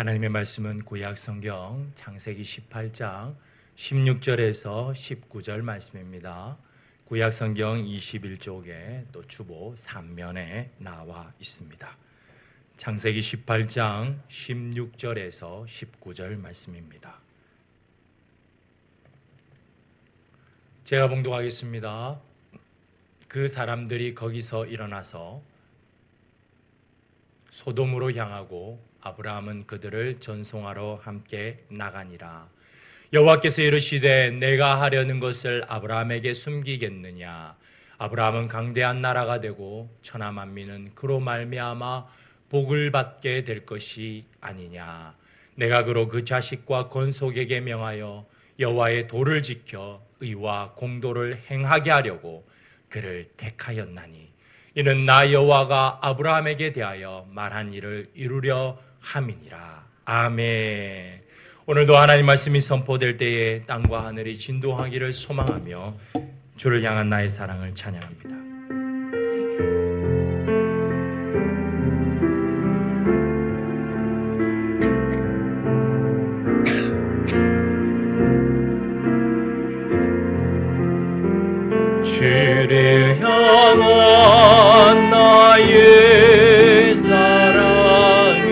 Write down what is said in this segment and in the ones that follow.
하나님의 말씀은 구약 성경 창세기 18장 16절에서 19절 말씀입니다. 구약 성경 21쪽에 또 주보 3면에 나와 있습니다. 창세기 18장 16절에서 19절 말씀입니다. 제가 봉독하겠습니다. 그 사람들이 거기서 일어나서 소돔으로 향하고 아브라함은 그들을 전송하러 함께 나가니라. 여호와께서 이르시되 내가 하려는 것을 아브라함에게 숨기겠느냐. 아브라함은 강대한 나라가 되고 천하 만민은 그로 말미암아 복을 받게 될 것이 아니냐. 내가 그로 그 자식과 건속에게 명하여 여호와의 도를 지켜 의와 공도를 행하게 하려고 그를 택하였나니 이는 나 여호와가 아브라함에게 대하여 말한 일을 이루려 함이니라. 아멘. 오늘도 하나님 말씀이 선포될 때에 땅과 하늘이 진동하기를 소망하며 주를 향한 나의 사랑을 찬양합니다. 주를 향한 나의 사랑을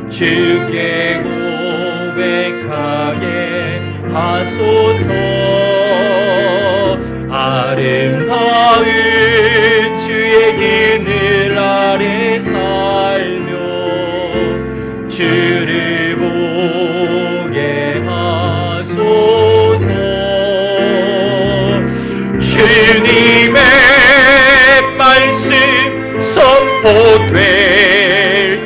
주께 고백하게 하소서. 아름다운 주의 그늘 아래 살며 주를 보게 하소서. 주님의 말씀 선포될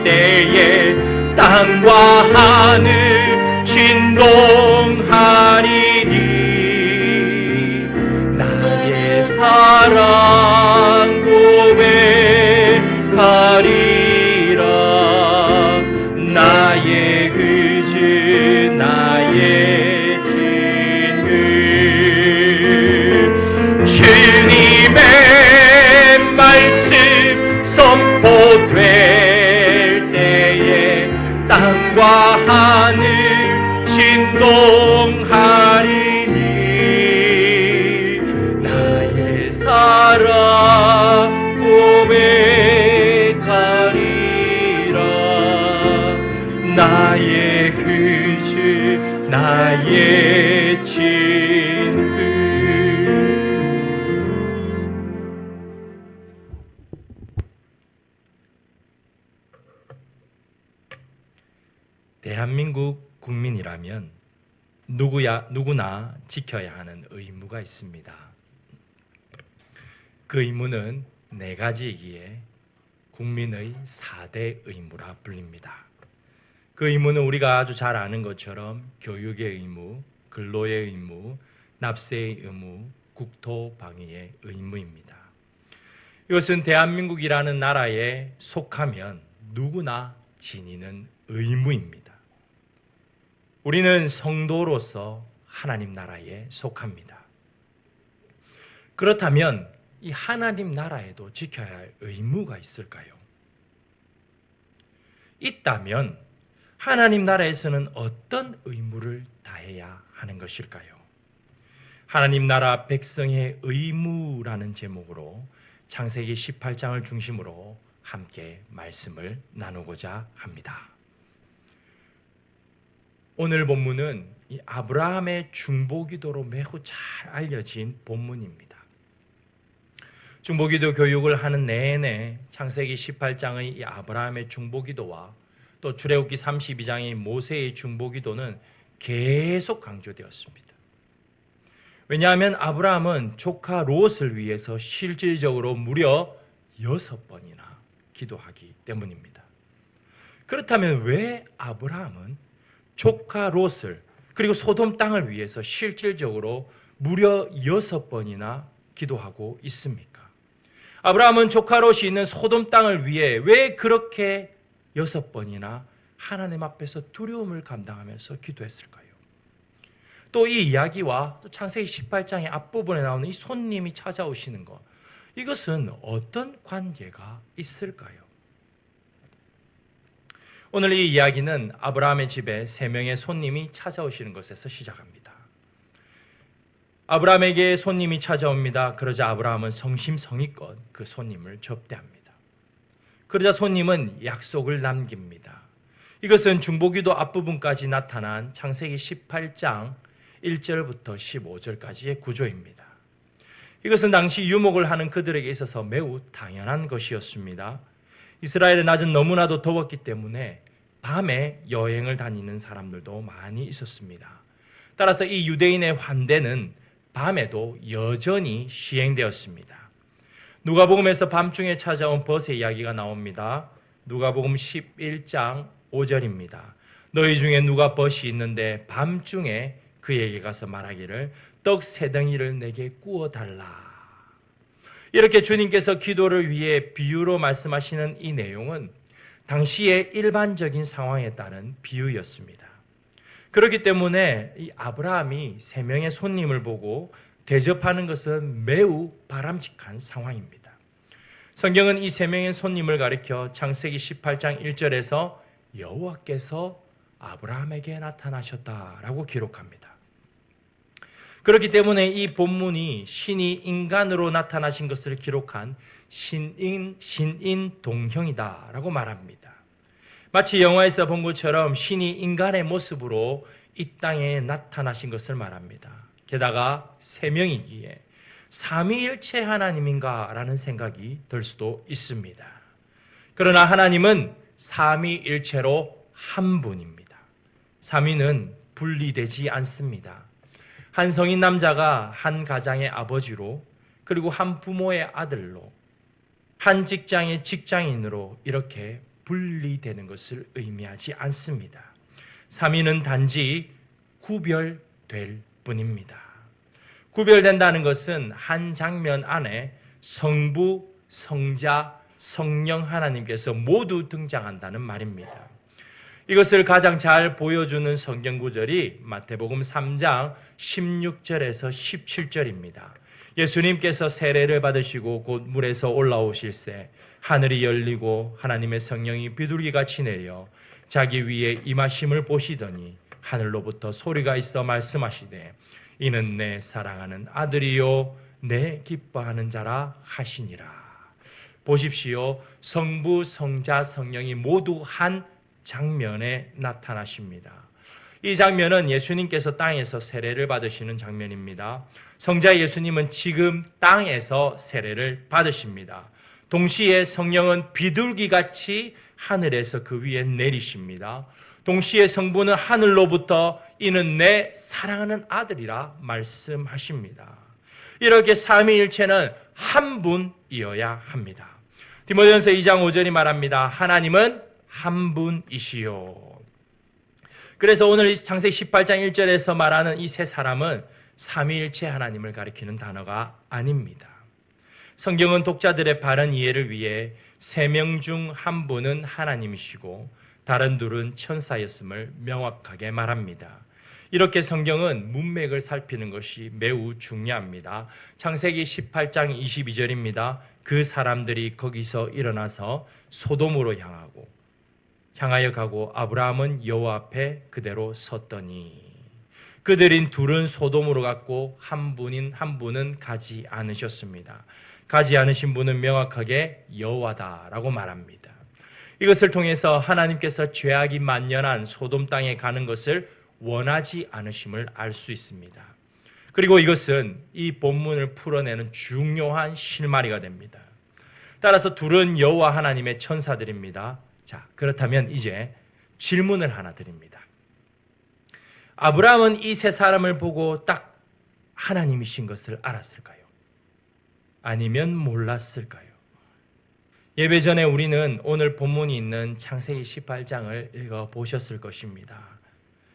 때에 땅과 하늘 진동하리니 나의 사랑 고백하리라. 나의 그주 나의 진리 주님의 말씀 선포될 때에 땅과 하늘 진동하리니 나의 사랑 고백하리라. 나의 그주 나의 친구. 대한민국 국민이라면 누구나 지켜야 하는 의무가 있습니다. 그 의무는 네 가지이기에 국민의 4대 의무라 불립니다. 그 의무는 우리가 아주 잘 아는 것처럼 교육의 의무, 근로의 의무, 납세의 의무, 국토 방위의 의무입니다. 이것은 대한민국이라는 나라에 속하면 누구나 지니는 의무입니다. 우리는 성도로서 하나님 나라에 속합니다. 그렇다면 이 하나님 나라에도 지켜야 할 의무가 있을까요? 있다면 하나님 나라에서는 어떤 의무를 다해야 하는 것일까요? 하나님 나라 백성의 의무라는 제목으로 창세기 18장을 중심으로 함께 말씀을 나누고자 합니다. 오늘 본문은 이 아브라함의 중보기도로 매우 잘 알려진 본문입니다. 중보기도 교육을 하는 내내 창세기 18장의 이 아브라함의 중보기도와 또 출애굽기 32장의 모세의 중보기도는 계속 강조되었습니다. 왜냐하면 아브라함은 조카 롯을 위해서 실질적으로 무려 6번이나 기도하기 때문입니다. 그렇다면 왜 아브라함은 조카 롯을 그리고 소돔 땅을 위해서 실질적으로 무려 6번이나 기도하고 있습니까? 아브라함은 조카 롯이 있는 소돔 땅을 위해 왜 그렇게 6번이나 하나님 앞에서 두려움을 감당하면서 기도했을까요? 또 이 이야기와 또 창세기 18장의 앞부분에 나오는 이 손님이 찾아오시는 것, 이것은 어떤 관계가 있을까요? 오늘 이 이야기는 아브라함의 집에 3명의 손님이 찾아오시는 것에서 시작합니다. 아브라함에게 손님이 찾아옵니다. 그러자 아브라함은 성심성의껏 그 손님을 접대합니다. 그러자 손님은 약속을 남깁니다. 이것은 중보기도 앞부분까지 나타난 창세기 18장 1절부터 15절까지의 구조입니다. 이것은 당시 유목을 하는 그들에게 있어서 매우 당연한 것이었습니다. 이스라엘의 낮은 너무나도 더웠기 때문에 밤에 여행을 다니는 사람들도 많이 있었습니다. 따라서 이 유대인의 환대는 밤에도 여전히 시행되었습니다. 누가복음에서 밤중에 찾아온 벗의 이야기가 나옵니다. 누가복음 11장 5절입니다. 너희 중에 누가 벗이 있는데 밤중에 그에게 가서 말하기를 떡 3덩이를 내게 구워달라. 이렇게 주님께서 기도를 위해 비유로 말씀하시는 이 내용은 당시의 일반적인 상황에 따른 비유였습니다. 그렇기 때문에 이 아브라함이 3명의 손님을 보고 대접하는 것은 매우 바람직한 상황입니다. 성경은 이 3명의 손님을 가리켜 창세기 18장 1절에서 여호와께서 아브라함에게 나타나셨다라고 기록합니다. 그렇기 때문에 이 본문이 신이 인간으로 나타나신 것을 기록한 신인 동형이다라고 말합니다. 마치 영화에서 본 것처럼 신이 인간의 모습으로 이 땅에 나타나신 것을 말합니다. 게다가 3명이기에 삼위일체 하나님인가 라는 생각이 들 수도 있습니다. 그러나 하나님은 삼위일체로 한 분입니다. 삼위는 분리되지 않습니다. 한 성인 남자가 한 가장의 아버지로, 그리고 한 부모의 아들로, 한 직장의 직장인으로 이렇게 분리되는 것을 의미하지 않습니다. 삼위는 단지 구별될 뿐입니다. 구별된다는 것은 한 장면 안에 성부, 성자, 성령 하나님께서 모두 등장한다는 말입니다. 이것을 가장 잘 보여주는 성경 구절이 마태복음 3장 16절에서 17절입니다. 예수님께서 세례를 받으시고 곧 물에서 올라오실새 하늘이 열리고 하나님의 성령이 비둘기같이 내려 자기 위에 임하심을 보시더니 하늘로부터 소리가 있어 말씀하시되 이는 내 사랑하는 아들이요 내 기뻐하는 자라 하시니라. 보십시오. 성부, 성자, 성령이 모두 한 장면에 나타나십니다. 이 장면은 예수님께서 땅에서 세례를 받으시는 장면입니다. 성자 예수님은 지금 땅에서 세례를 받으십니다. 동시에 성령은 비둘기같이 하늘에서 그 위에 내리십니다. 동시에 성부는 하늘로부터 이는 내 사랑하는 아들이라 말씀하십니다. 이렇게 삼위일체는 한 분이어야 합니다. 디모데전서 2장 5절이 말합니다. 하나님은 한 분이시요. 그래서 오늘 이 창세기 18장 1절에서 말하는 이 세 사람은 삼위일체 하나님을 가리키는 단어가 아닙니다. 성경은 독자들의 바른 이해를 위해 3명 중 한 분은 하나님이시고 다른 둘은 천사였음을 명확하게 말합니다. 이렇게 성경은 문맥을 살피는 것이 매우 중요합니다. 창세기 18장 22절입니다. 그 사람들이 거기서 일어나서 소돔으로 향하여 가고 아브라함은 여호와 앞에 그대로 섰더니 그들인 둘은 소돔으로 갔고 한 분은 가지 않으셨습니다. 가지 않으신 분은 명확하게 여호와다라고 말합니다. 이것을 통해서 하나님께서 죄악이 만연한 소돔 땅에 가는 것을 원하지 않으심을 알 수 있습니다. 그리고 이것은 이 본문을 풀어내는 중요한 실마리가 됩니다. 따라서 둘은 여호와 하나님의 천사들입니다. 자, 그렇다면 이제 질문을 하나 드립니다. 아브라함은 이 세 사람을 보고 딱 하나님이신 것을 알았을까요? 아니면 몰랐을까요? 예배 전에 우리는 오늘 본문이 있는 창세기 18장을 읽어보셨을 것입니다.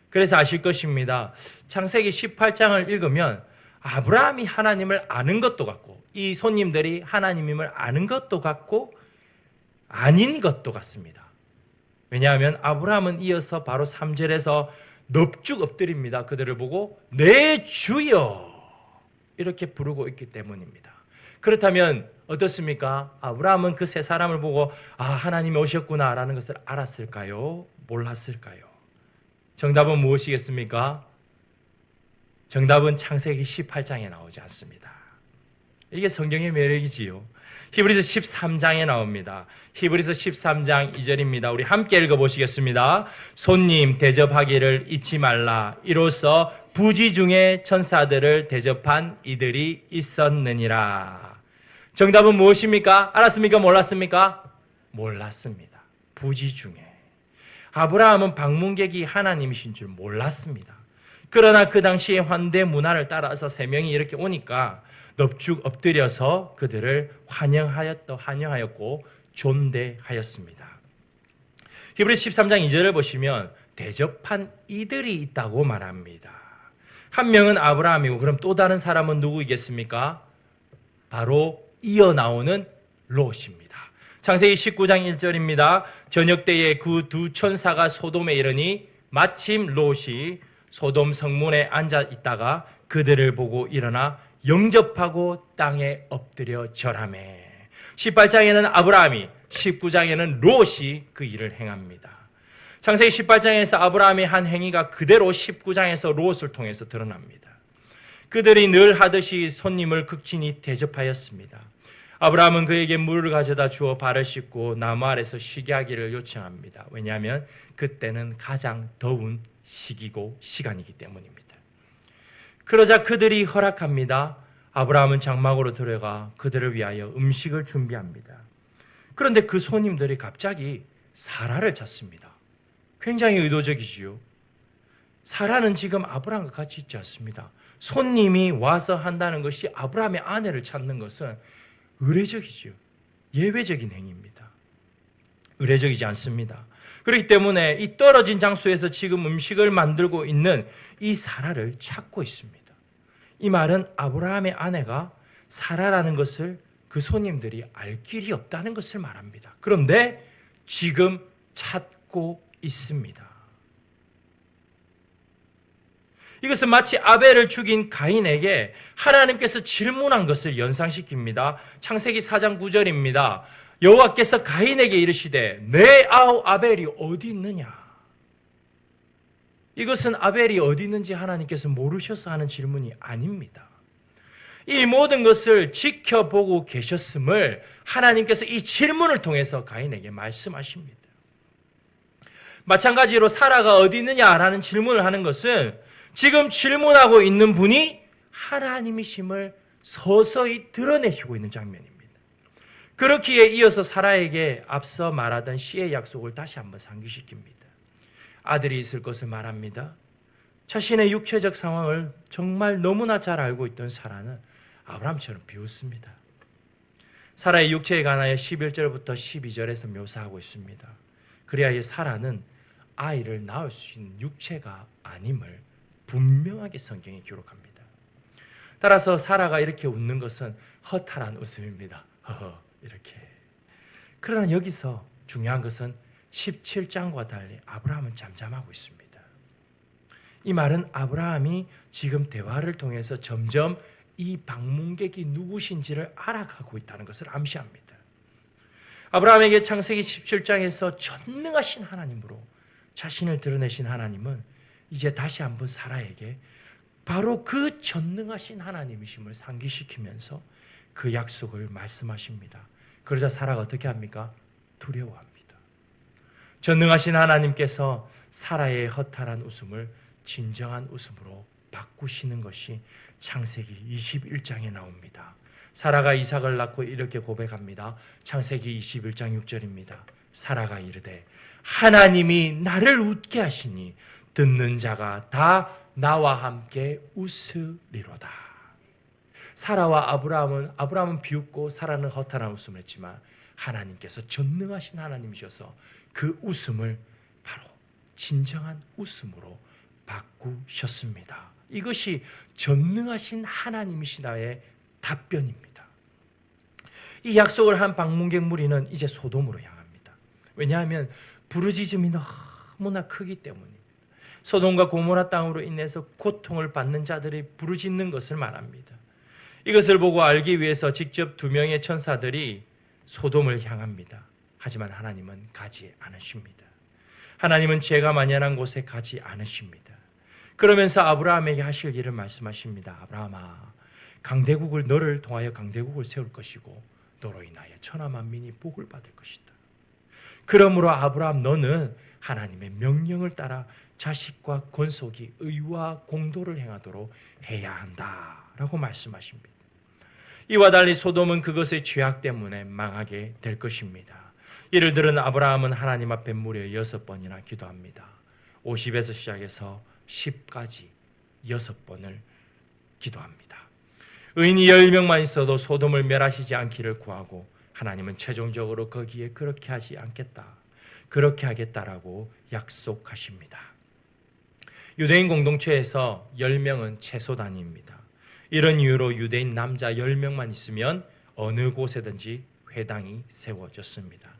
그래서 아실 것입니다. 창세기 18장을 읽으면 아브라함이 하나님을 아는 것도 같고 이 손님들이 하나님임을 아는 것도 같고 아닌 것도 같습니다. 왜냐하면 아브라함은 이어서 바로 3절에서 넙죽 엎드립니다. 그들을 보고 내 주여 이렇게 부르고 있기 때문입니다. 그렇다면 어떻습니까? 아브라함은 그 세 사람을 보고 하나님이 오셨구나라는 것을 알았을까요? 몰랐을까요? 정답은 무엇이겠습니까? 정답은 창세기 18장에 나오지 않습니다. 이게 성경의 매력이지요. 히브리서 13장에 나옵니다. 히브리서 13장 2절입니다. 우리 함께 읽어보시겠습니다. 손님 대접하기를 잊지 말라. 이로써 부지 중에 천사들을 대접한 이들이 있었느니라. 정답은 무엇입니까? 알았습니까? 몰랐습니까? 몰랐습니다. 부지 중에. 아브라함은 방문객이 하나님이신 줄 몰랐습니다. 그러나 그 당시의 환대 문화를 따라서 세 명이 이렇게 오니까 넙죽 엎드려서 그들을 환영하였고 존대하였습니다. 히브리서 13장 2절을 보시면 대접한 이들이 있다고 말합니다. 한 명은 아브라함이고 그럼 또 다른 사람은 누구이겠습니까? 바로 이어 나오는 롯입니다. 창세기 19장 1절입니다. 저녁 때에 그 두 천사가 소돔에 이르니 마침 롯이 소돔 성문에 앉아 있다가 그들을 보고 일어나 영접하고 땅에 엎드려 절하매. 18장에는 아브라함이, 19장에는 롯이 그 일을 행합니다. 창세기 18장에서 아브라함의 한 행위가 그대로 19장에서 롯을 통해서 드러납니다. 그들이 늘 하듯이 손님을 극진히 대접하였습니다. 아브라함은 그에게 물을 가져다 주어 발을 씻고 나무 아래서 쉬게 하기를 요청합니다. 왜냐하면 그때는 가장 더운 시기고 시간이기 때문입니다. 그러자 그들이 허락합니다. 아브라함은 장막으로 들어가 그들을 위하여 음식을 준비합니다. 그런데 그 손님들이 갑자기 사라를 찾습니다. 굉장히 의도적이지요. 사라는 지금 아브라함과 같이 있지 않습니다. 손님이 와서 한다는 것이 아브라함의 아내를 찾는 것은 의례적이지요. 예외적인 행위입니다. 의례적이지 않습니다. 그렇기 때문에 이 떨어진 장소에서 지금 음식을 만들고 있는 이 사라를 찾고 있습니다. 이 말은 아브라함의 아내가 사라라는 것을 그 손님들이 알 길이 없다는 것을 말합니다. 그런데 지금 찾고 있습니다. 이것은 마치 아벨을 죽인 가인에게 하나님께서 질문한 것을 연상시킵니다. 창세기 4장 9절입니다. 여호와께서 가인에게 이르시되 내 아우 아벨이 어디 있느냐? 이것은 아벨이 어디 있는지 하나님께서 모르셔서 하는 질문이 아닙니다. 이 모든 것을 지켜보고 계셨음을 하나님께서 이 질문을 통해서 가인에게 말씀하십니다. 마찬가지로 사라가 어디 있느냐라는 질문을 하는 것은 지금 질문하고 있는 분이 하나님이심을 서서히 드러내시고 있는 장면입니다. 그렇기에 이어서 사라에게 앞서 말하던 씨의 약속을 다시 한번 상기시킵니다. 아들이 있을 것을 말합니다. 자신의 육체적 상황을 정말 너무나 잘 알고 있던 사라는 아브라함처럼 비웃습니다. 사라의 육체에 관하여 11절부터 12절에서 묘사하고 있습니다. 그래야 이 사라는 아이를 낳을 수 있는 육체가 아님을 분명하게 성경에 기록합니다. 따라서 사라가 이렇게 웃는 것은 허탈한 웃음입니다. 허허 이렇게. 그러나 여기서 중요한 것은 17장과 달리 아브라함은 잠잠하고 있습니다. 이 말은 아브라함이 지금 대화를 통해서 점점 이 방문객이 누구신지를 알아가고 있다는 것을 암시합니다. 아브라함에게 창세기 17장에서 전능하신 하나님으로 자신을 드러내신 하나님은 이제 다시 한번 사라에게 바로 그 전능하신 하나님이심을 상기시키면서 그 약속을 말씀하십니다. 그러자 사라가 어떻게 합니까? 두려워합니다. 전능하신 하나님께서 사라의 허탈한 웃음을 진정한 웃음으로 바꾸시는 것이 창세기 21장에 나옵니다. 사라가 이삭을 낳고 이렇게 고백합니다. 창세기 21장 6절입니다. 사라가 이르되 하나님이 나를 웃게 하시니 듣는 자가 다 나와 함께 웃으리로다. 사라와 아브라함은 비웃고 사라는 허탈한 웃음을 했지만 하나님께서 전능하신 하나님이셔서 그 웃음을 바로 진정한 웃음으로 바꾸셨습니다. 이것이 전능하신 하나님이시다의 답변입니다. 이 약속을 한 방문객 무리는 이제 소돔으로 향합니다. 왜냐하면 부르짖음이 너무나 크기 때문입니다. 소돔과 고모라 땅으로 인해서 고통을 받는 자들이 부르짖는 것을 말합니다. 이것을 보고 알기 위해서 직접 2명의 천사들이 소돔을 향합니다. 하지만 하나님은 가지 않으십니다. 하나님은 죄가 만연한 곳에 가지 않으십니다. 그러면서 아브라함에게 하실 일을 말씀하십니다. 아브라함아, 강대국을 너를 통하여 강대국을 세울 것이고 너로 인하여 천하 만민이 복을 받을 것이다. 그러므로 아브라함, 너는 하나님의 명령을 따라 자식과 권속이 의와 공도를 행하도록 해야 한다라고 말씀하십니다. 이와 달리 소돔은 그것의 죄악 때문에 망하게 될 것입니다. 이를 들은 아브라함은 하나님 앞에 무려 6번이나 기도합니다. 50에서 시작해서 10까지 6번을 기도합니다. 의인이 10명만 있어도 소돔을 멸하시지 않기를 구하고 하나님은 최종적으로 거기에 그렇게 하지 않겠다, 그렇게 하겠다라고 약속하십니다. 유대인 공동체에서 10명은 최소 단위입니다. 이런 이유로 유대인 남자 10명만 있으면 어느 곳에든지 회당이 세워졌습니다.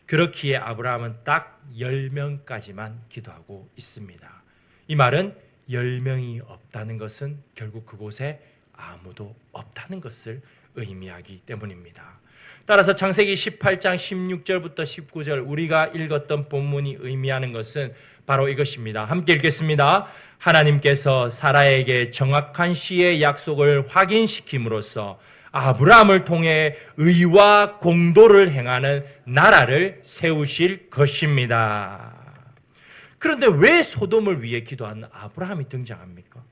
그렇기에 아브라함은 딱 10명까지만 기도하고 있습니다. 이 말은 10명이 없다는 것은 결국 그곳에 아무도 없다는 것을 의미하기 때문입니다. 따라서 창세기 18장 16절부터 19절 우리가 읽었던 본문이 의미하는 것은 바로 이것입니다. 함께 읽겠습니다. 하나님께서 사라에게 정확한 시의 약속을 확인시킴으로써 아브라함을 통해 의와 공도를 행하는 나라를 세우실 것입니다. 그런데 왜 소돔을 위해 기도한 아브라함이 등장합니까?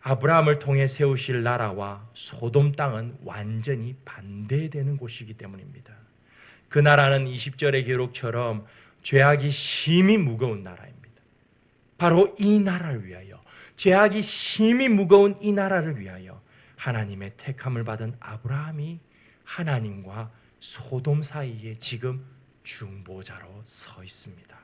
아브라함을 통해 세우실 나라와 소돔 땅은 완전히 반대되는 곳이기 때문입니다. 그 나라는 20절의 기록처럼 죄악이 심히 무거운 나라입니다. 바로 이 나라를 위하여, 죄악이 심히 무거운 이 나라를 위하여 하나님의 택함을 받은 아브라함이 하나님과 소돔 사이에 지금 중보자로 서 있습니다.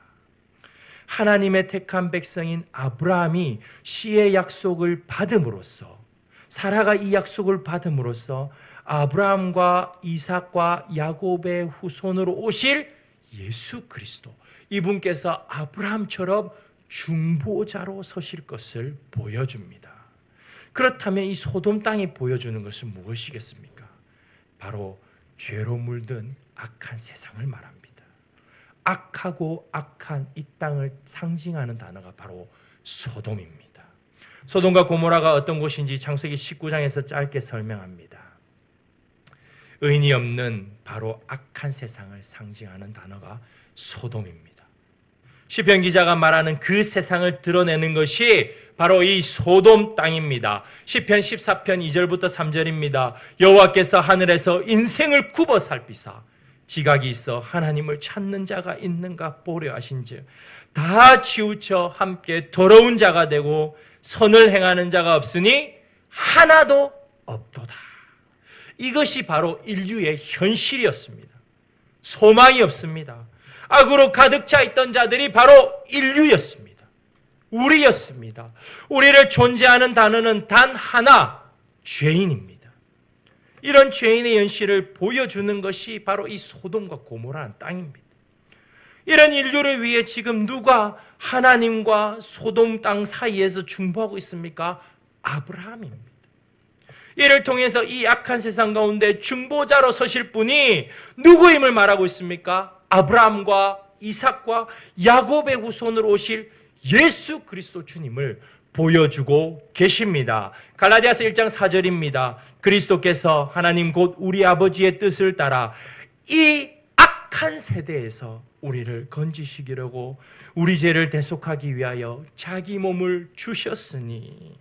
하나님의 택한 백성인 아브라함이 시의 약속을 받음으로써, 사라가 이 약속을 받음으로써 아브라함과 이삭과 야곱의 후손으로 오실 예수 그리스도, 이분께서 아브라함처럼 중보자로 서실 것을 보여줍니다. 그렇다면 이 소돔 땅이 보여주는 것은 무엇이겠습니까? 바로 죄로 물든 악한 세상을 말합니다. 악하고 악한 이 땅을 상징하는 단어가 바로 소돔입니다. 소돔과 고모라가 어떤 곳인지 창세기 19장에서 짧게 설명합니다. 의인이 없는 바로 악한 세상을 상징하는 단어가 소돔입니다. 시편 기자가 말하는 그 세상을 드러내는 것이 바로 이 소돔 땅입니다. 시편 14편 2절부터 3절입니다. 여호와께서 하늘에서 인생을 굽어 살피사 지각이 있어 하나님을 찾는 자가 있는가 보려 하신즉 다 치우쳐 함께 더러운 자가 되고 선을 행하는 자가 없으니 하나도 없도다. 이것이 바로 인류의 현실이었습니다. 소망이 없습니다. 악으로 가득 차 있던 자들이 바로 인류였습니다. 우리였습니다. 우리를 존재하는 단어는 단 하나, 죄인입니다. 이런 죄인의 현실을 보여주는 것이 바로 이 소돔과 고모라는 땅입니다. 이런 인류를 위해 지금 누가 하나님과 소돔 땅 사이에서 중보하고 있습니까? 아브라함입니다. 이를 통해서 이 악한 세상 가운데 중보자로 서실 분이 누구임을 말하고 있습니까? 아브라함과 이삭과 야곱의 후손으로 오실 예수 그리스도 주님을 보여주고 계십니다. 갈라디아서 1장 4절입니다. 그리스도께서 하나님 곧 우리 아버지의 뜻을 따라 이 악한 세대에서 우리를 건지시기려고 우리 죄를 대속하기 위하여 자기 몸을 주셨으니,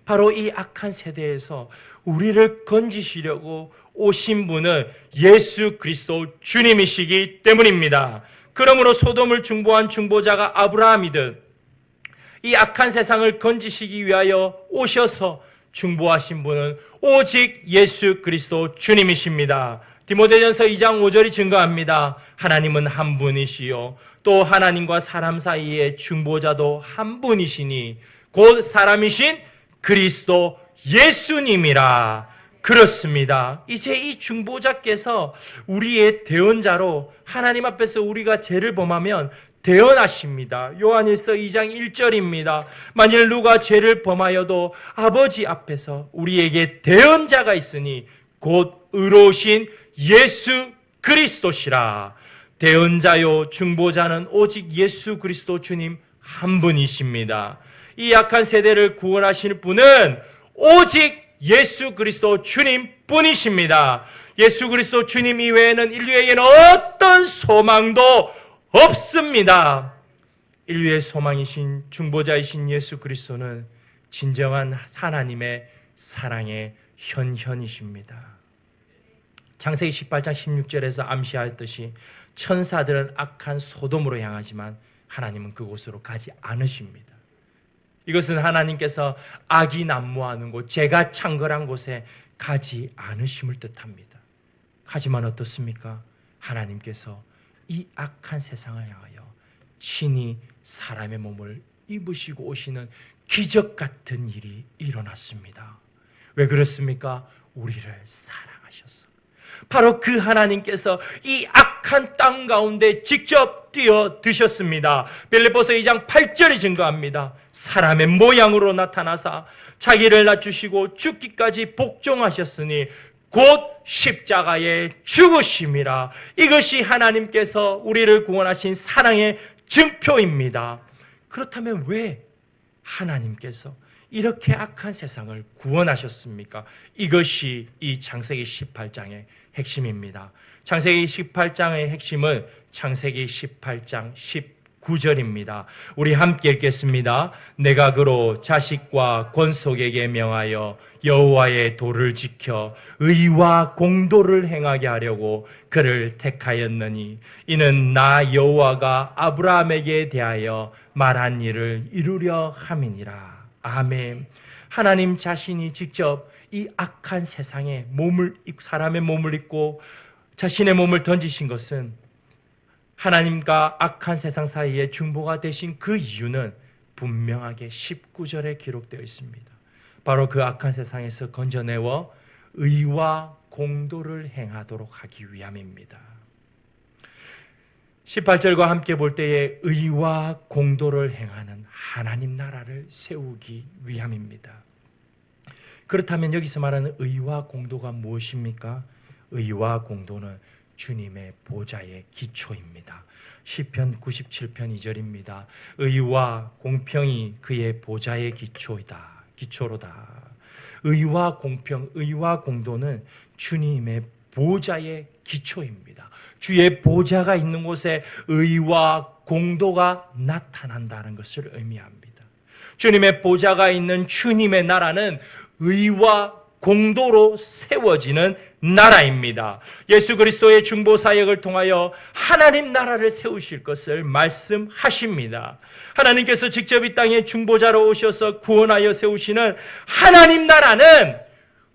바로 이 악한 세대에서 우리를 건지시려고 오신 분은 예수 그리스도 주님이시기 때문입니다. 그러므로 소돔을 중보한 중보자가 아브라함이듯 이 악한 세상을 건지시기 위하여 오셔서 중보하신 분은 오직 예수 그리스도 주님이십니다. 디모데전서 2장 5절이 증거합니다. 하나님은 한 분이시요 또 하나님과 사람 사이의 중보자도 한 분이시니 곧 사람이신 그리스도 예수님이라. 그렇습니다. 이제 이 중보자께서 우리의 대언자로 하나님 앞에서 우리가 죄를 범하면 대언하십니다. 요한일서 2장 1절입니다. 만일 누가 죄를 범하여도 아버지 앞에서 우리에게 대언자가 있으니 곧 의로우신 예수 그리스도시라. 대언자요 중보자는 오직 예수 그리스도 주님 한 분이십니다. 이 약한 세대를 구원하실 분은 오직 예수 그리스도 주님 뿐이십니다. 예수 그리스도 주님 이외에는 인류에게는 어떤 소망도 없습니다. 인류의 소망이신 중보자이신 예수 그리스도는 진정한 하나님의 사랑의 현현이십니다. 창세기 18장 16절에서 암시하였듯이 천사들은 악한 소돔으로 향하지만 하나님은 그곳으로 가지 않으십니다. 이것은 하나님께서 악이 난무하는 곳, 죄가 창궐한 곳에 가지 않으심을 뜻합니다. 하지만 어떻습니까? 하나님께서 이 악한 세상을 향하여 친히 사람의 몸을 입으시고 오시는 기적 같은 일이 일어났습니다. 왜 그렇습니까? 우리를 사랑하셔서. 바로 그 하나님께서 이 악한 땅 가운데 직접 뛰어드셨습니다. 빌립보서 2장 8절이 증거합니다. 사람의 모양으로 나타나사 자기를 낮추시고 죽기까지 복종하셨으니 곧 십자가에 죽으심이라. 이것이 하나님께서 우리를 구원하신 사랑의 증표입니다. 그렇다면 왜 하나님께서 이렇게 악한 세상을 구원하셨습니까? 이것이 이 창세기 18장의 핵심입니다. 창세기 18장의 핵심은 창세기 18장 19절입니다. 우리 함께 읽겠습니다. 내가 그로 자식과 권속에게 명하여 여호와의 도를 지켜 의와 공도를 행하게 하려고 그를 택하였느니 이는 나 여호와가 아브라함에게 대하여 말한 일을 이루려 함이니라. 아멘. 하나님 자신이 직접 이 악한 세상에 사람의 몸을 입고 자신의 몸을 던지신 것은 하나님과 악한 세상 사이에 중보가 되신 그 이유는 분명하게 19절에 기록되어 있습니다. 바로 그 악한 세상에서 건져내어 의와 공도를 행하도록 하기 위함입니다. 18절과 함께 볼 때에 의와 공도를 행하는 하나님 나라를 세우기 위함입니다. 그렇다면 여기서 말하는 의와 공도가 무엇입니까? 의와 공도는 주님의 보좌의 기초입니다. 시편 97편 2절입니다. 의와 공평이 그의 보좌의 기초로다. 의와 공평, 의와 공도는 주님의 보좌의 기초입니다. 주의 보좌가 있는 곳에 의와 공도가 나타난다는 것을 의미합니다. 주님의 보좌가 있는 주님의 나라는 의와 공도로 세워지는 나라입니다. 예수 그리스도의 중보 사역을 통하여 하나님 나라를 세우실 것을 말씀하십니다. 하나님께서 직접 이 땅에 중보자로 오셔서 구원하여 세우시는 하나님 나라는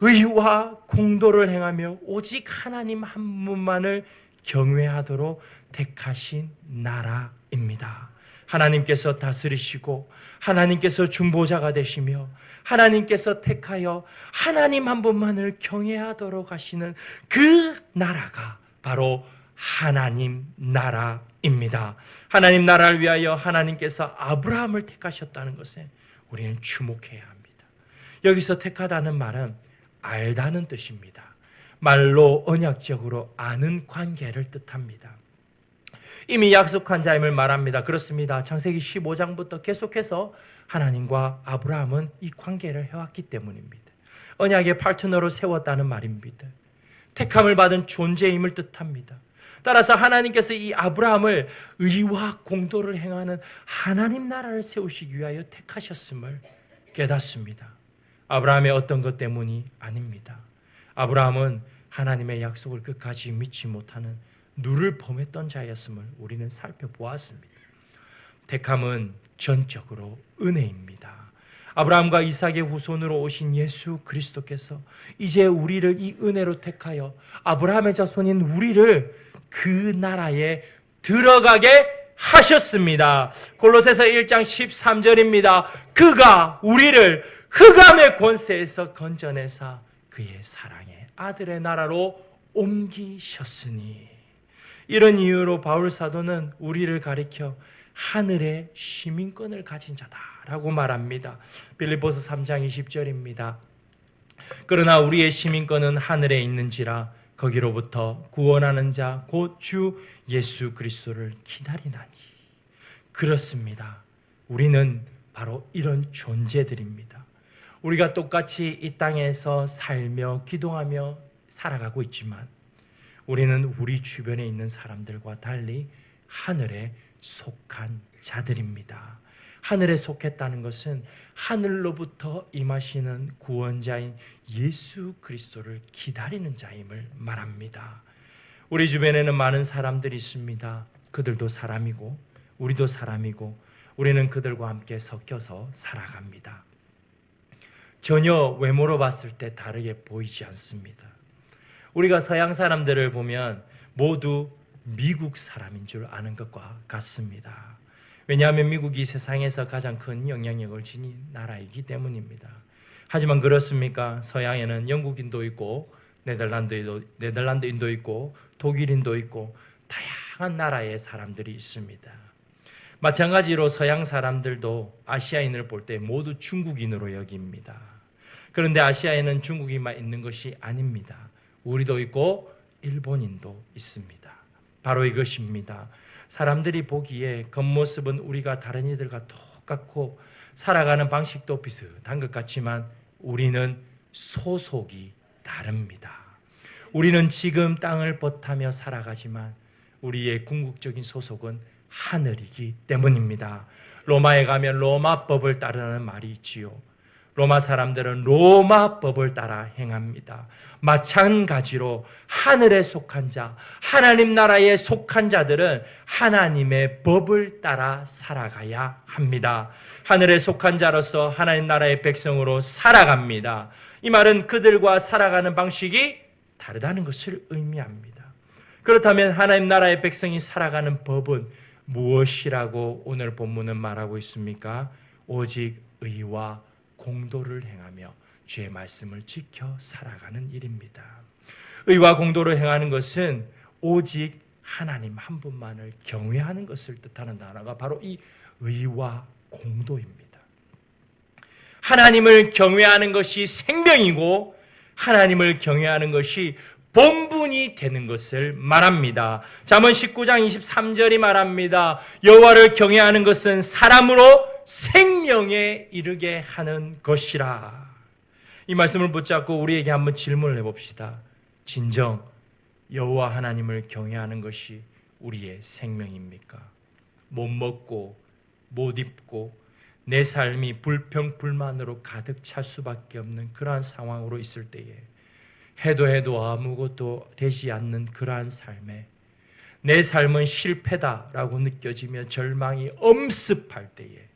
의와 공도를 행하며 오직 하나님 한 분만을 경외하도록 택하신 나라입니다. 하나님께서 다스리시고 하나님께서 중보자가 되시며 하나님께서 택하여 하나님 한 분만을 경외하도록 하시는 그 나라가 바로 하나님 나라입니다. 하나님 나라를 위하여 하나님께서 아브라함을 택하셨다는 것에 우리는 주목해야 합니다. 여기서 택하다는 말은 알다는 뜻입니다. 말로 언약적으로 아는 관계를 뜻합니다. 이미 약속한 자임을 말합니다. 그렇습니다. 창세기 15장부터 계속해서 하나님과 아브라함은 이 관계를 해왔기 때문입니다. 언약의 파트너로 세웠다는 말입니다. 택함을 받은 존재임을 뜻합니다. 따라서 하나님께서 이 아브라함을 의와 공도를 행하는 하나님 나라를 세우시기 위하여 택하셨음을 깨닫습니다. 아브라함의 어떤 것 때문이 아닙니다. 아브라함은 하나님의 약속을 끝까지 믿지 못하는 누를 범했던 자였음을 우리는 살펴보았습니다. 택함은 전적으로 은혜입니다. 아브라함과 이삭의 후손으로 오신 예수 그리스도께서 이제 우리를 이 은혜로 택하여 아브라함의 자손인 우리를 그 나라에 들어가게 하셨습니다. 골로새서 1장 13절입니다. 그가 우리를 흑암의 권세에서 건져내사 그의 사랑의 아들의 나라로 옮기셨으니. 이런 이유로 바울 사도는 우리를 가리켜 하늘의 시민권을 가진 자다라고 말합니다. 빌립보서 3장 20절입니다. 그러나 우리의 시민권은 하늘에 있는지라 거기로부터 구원하는 자 곧 주 예수 그리스도를 기다리나니. 그렇습니다. 우리는 바로 이런 존재들입니다. 우리가 똑같이 이 땅에서 살며 기도하며 살아가고 있지만 우리는 우리 주변에 있는 사람들과 달리 하늘에 속한 자들입니다. 하늘에 속했다는 것은 하늘로부터 임하시는 구원자인 예수 그리스도를 기다리는 자임을 말합니다. 우리 주변에는 많은 사람들이 있습니다. 그들도 사람이고 우리도 사람이고 우리는 그들과 함께 섞여서 살아갑니다. 전혀 외모로 봤을 때 다르게 보이지 않습니다. 우리가 서양 사람들을 보면 모두 미국 사람인 줄 아는 것과 같습니다. 왜냐하면 미국이 세상에서 가장 큰 영향력을 지닌 나라이기 때문입니다. 하지만 그렇습니까? 서양에는 영국인도 있고 네덜란드인도 있고 독일인도 있고 다양한 나라의 사람들이 있습니다. 마찬가지로 서양 사람들도 아시아인을 볼 때 모두 중국인으로 여깁니다. 그런데 아시아에는 중국인만 있는 것이 아닙니다. 우리도 있고 일본인도 있습니다. 바로 이것입니다. 사람들이 보기에 겉모습은 우리가 다른 이들과 똑같고 살아가는 방식도 비슷한 것 같지만 우리는 소속이 다릅니다. 우리는 지금 땅을 버타며 살아가지만 우리의 궁극적인 소속은 하늘이기 때문입니다. 로마에 가면 로마법을 따르는 말이 있지요. 로마 사람들은 로마법을 따라 행합니다. 마찬가지로 하늘에 속한 자, 하나님 나라에 속한 자들은 하나님의 법을 따라 살아가야 합니다. 하늘에 속한 자로서 하나님 나라의 백성으로 살아갑니다. 이 말은 그들과 살아가는 방식이 다르다는 것을 의미합니다. 그렇다면 하나님 나라의 백성이 살아가는 법은 무엇이라고 오늘 본문은 말하고 있습니까? 오직 의와 공도를 행하며 주의 말씀을 지켜 살아가는 일입니다. 의와 공도를 행하는 것은 오직 하나님 한 분만을 경외하는 것을 뜻하는 단어가 바로 이 의와 공도입니다. 하나님을 경외하는 것이 생명이고 하나님을 경외하는 것이 본분이 되는 것을 말합니다. 잠언 19장 23절이 말합니다. 여호와를 경외하는 것은 사람으로 생명에 이르게 하는 것이라. 이 말씀을 붙잡고 우리에게 한번 질문을 해봅시다. 진정 여호와 하나님을 경외하는 것이 우리의 생명입니까? 못 먹고 못 입고 내 삶이 불평불만으로 가득 찰 수밖에 없는 그러한 상황으로 있을 때에 해도 아무것도 되지 않는 그러한 삶에 내 삶은 실패다라고 느껴지며 절망이 엄습할 때에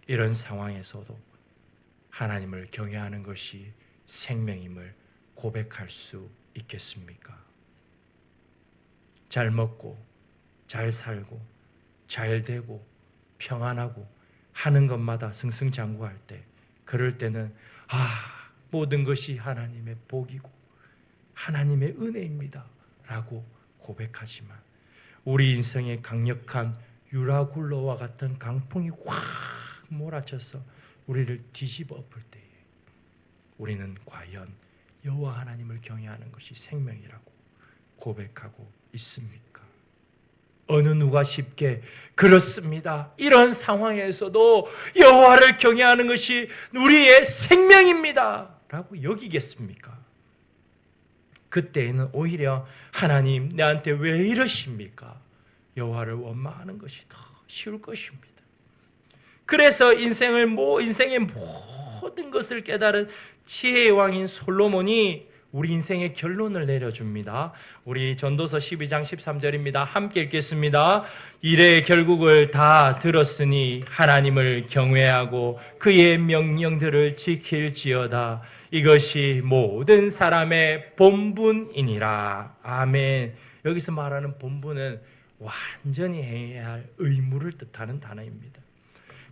이런 상황에서도 하나님을 경외하는 것이 생명임을 고백할 수 있겠습니까? 잘 먹고 잘 살고 잘 되고 평안하고 하는 것마다 승승장구할 때 그럴 때는 모든 것이 하나님의 복이고 하나님의 은혜입니다 라고 고백하지만 우리 인생의 강력한 유라굴로와 같은 강풍이 확 몰아쳐서 우리를 뒤집어 엎을 때에 우리는 과연 여호와 하나님을 경외하는 것이 생명이라고 고백하고 있습니까? 어느 누가 쉽게 그렇습니다. 이런 상황에서도 여호와를 경외하는 것이 우리의 생명입니다 라고 여기겠습니까? 그때에는 오히려 하나님 내한테 왜 이러십니까? 여호와를 원망하는 것이 더 쉬울 것입니다. 그래서 인생의 모든 것을 깨달은 지혜의 왕인 솔로몬이 우리 인생의 결론을 내려줍니다. 우리 전도서 12장 13절입니다. 함께 읽겠습니다. 이래 결국을 다 들었으니 하나님을 경외하고 그의 명령들을 지킬지어다. 이것이 모든 사람의 본분이니라. 아멘. 여기서 말하는 본분은 완전히 해야 할 의무를 뜻하는 단어입니다.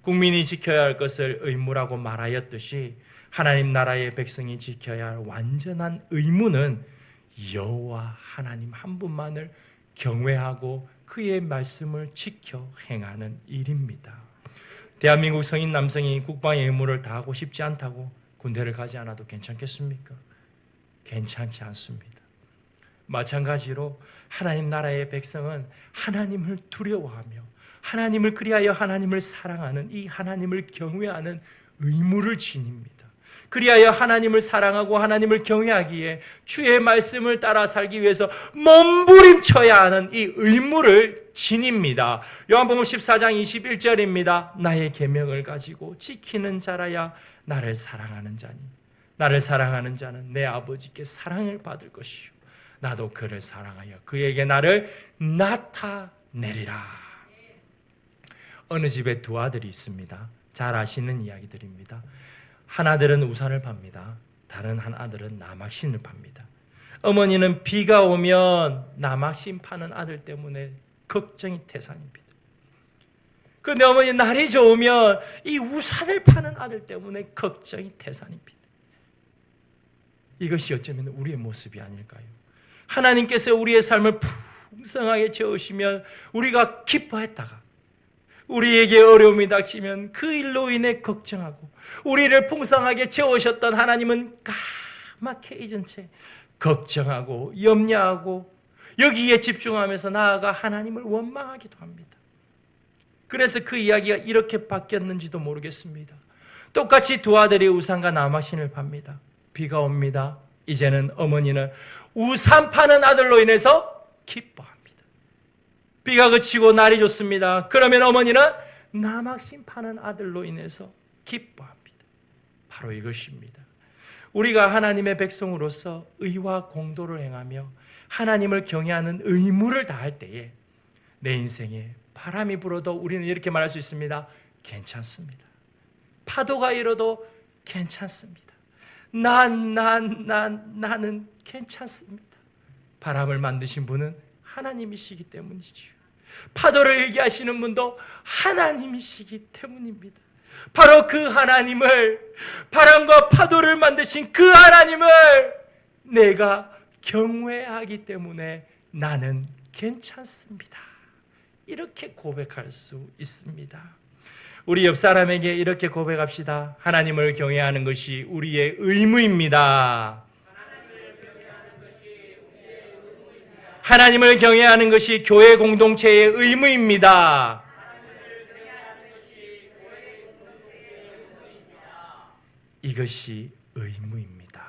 국민이 지켜야 할 것을 의무라고 말하였듯이 하나님 나라의 백성이 지켜야 할 완전한 의무는 여호와 하나님 한 분만을 경외하고 그의 말씀을 지켜 행하는 일입니다. 대한민국 성인 남성이 국방의 의무를 다하고 싶지 않다고 군대를 가지 않아도 괜찮겠습니까? 괜찮지 않습니다. 마찬가지로 하나님 나라의 백성은 하나님을 두려워하며 하나님을 그리하여 하나님을 사랑하는 이 하나님을 경외하는 의무를 지닙니다. 그리하여 하나님을 사랑하고 하나님을 경외하기에 주의 말씀을 따라 살기 위해서 몸부림쳐야 하는 이 의무를 지닙니다. 요한복음 14장 21절입니다. 나의 계명을 가지고 지키는 자라야 나를 사랑하는 자니 나를 사랑하는 자는 내 아버지께 사랑을 받을 것이요 나도 그를 사랑하여 그에게 나를 나타내리라. 어느 집에 두 아들이 있습니다. 잘 아시는 이야기들입니다. 한 아들은 우산을 팝니다. 다른 한 아들은 나막신을 팝니다. 어머니는 비가 오면 나막신 파는 아들 때문에 걱정이 태산입니다. 그런데 어머니 날이 좋으면 이 우산을 파는 아들 때문에 걱정이 태산입니다. 이것이 어쩌면 우리의 모습이 아닐까요? 하나님께서 우리의 삶을 풍성하게 채우시면 우리가 기뻐했다가 우리에게 어려움이 닥치면 그 일로 인해 걱정하고 우리를 풍성하게 채우셨던 하나님은 까맣게 잊은 채 걱정하고 염려하고 여기에 집중하면서 나아가 하나님을 원망하기도 합니다. 그래서 그 이야기가 이렇게 바뀌었는지도 모르겠습니다. 똑같이 두 아들이 우산과 나막신을 팝니다. 비가 옵니다. 이제는 어머니는 우산 파는 아들로 인해서 기뻐합니다. 비가 그치고 날이 좋습니다. 그러면 어머니는 나막신 파는 아들로 인해서 기뻐합니다. 바로 이것입니다. 우리가 하나님의 백성으로서 의와 공도를 행하며 하나님을 경외하는 의무를 다할 때에 내 인생에 바람이 불어도 우리는 이렇게 말할 수 있습니다. 괜찮습니다. 파도가 일어도 괜찮습니다. 나는 괜찮습니다. 바람을 만드신 분은 하나님이시기 때문이지요. 파도를 일게 하시는 분도 하나님이시기 때문입니다. 바로 그 하나님을, 바람과 파도를 만드신 그 하나님을 내가 경외하기 때문에 나는 괜찮습니다. 이렇게 고백할 수 있습니다. 우리 옆 사람에게 이렇게 고백합시다. 하나님을 경외하는 것이 우리의 의무입니다. 하나님을 경외하는 것이 교회 공동체의 의무입니다. 이것이 의무입니다.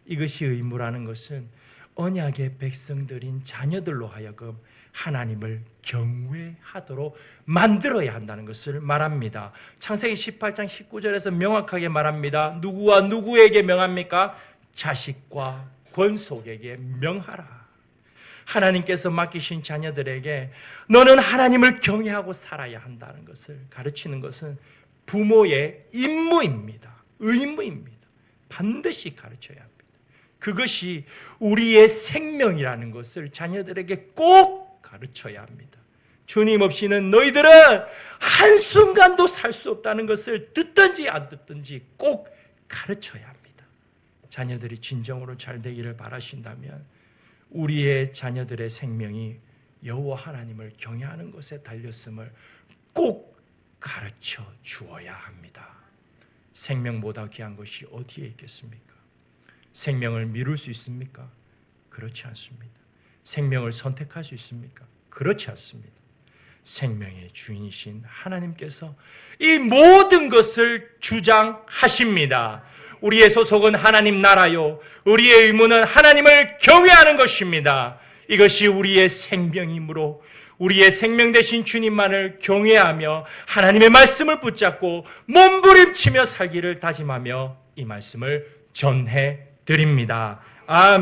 이것이 의무라는 것은 언약의 백성들인 자녀들로 하여금 하나님을 경외하도록 만들어야 한다는 것을 말합니다. 창세기 18장 19절에서 명확하게 말합니다. 누구와 누구에게 명합니까? 자식과 권속에게 명하라. 하나님께서 맡기신 자녀들에게 너는 하나님을 경외하고 살아야 한다는 것을 가르치는 것은 부모의 임무입니다. 의무입니다. 반드시 가르쳐야 합니다. 그것이 우리의 생명이라는 것을 자녀들에게 꼭 가르쳐야 합니다. 주님 없이는 너희들은 한순간도 살 수 없다는 것을 듣든지 안 듣든지 꼭 가르쳐야 합니다. 자녀들이 진정으로 잘 되기를 바라신다면 우리의 자녀들의 생명이 여호와 하나님을 경외하는 것에 달렸음을 꼭 가르쳐 주어야 합니다. 생명보다 귀한 것이 어디에 있겠습니까? 생명을 미룰 수 있습니까? 그렇지 않습니다. 생명을 선택할 수 있습니까? 그렇지 않습니다. 생명의 주인이신 하나님께서 이 모든 것을 주장하십니다. 우리의 소속은 하나님 나라요, 우리의 의무는 하나님을 경외하는 것입니다. 이것이 우리의 생명이므로 우리의 생명 되신 주님만을 경외하며 하나님의 말씀을 붙잡고 몸부림치며 살기를 다짐하며 이 말씀을 전해 드립니다. 아멘.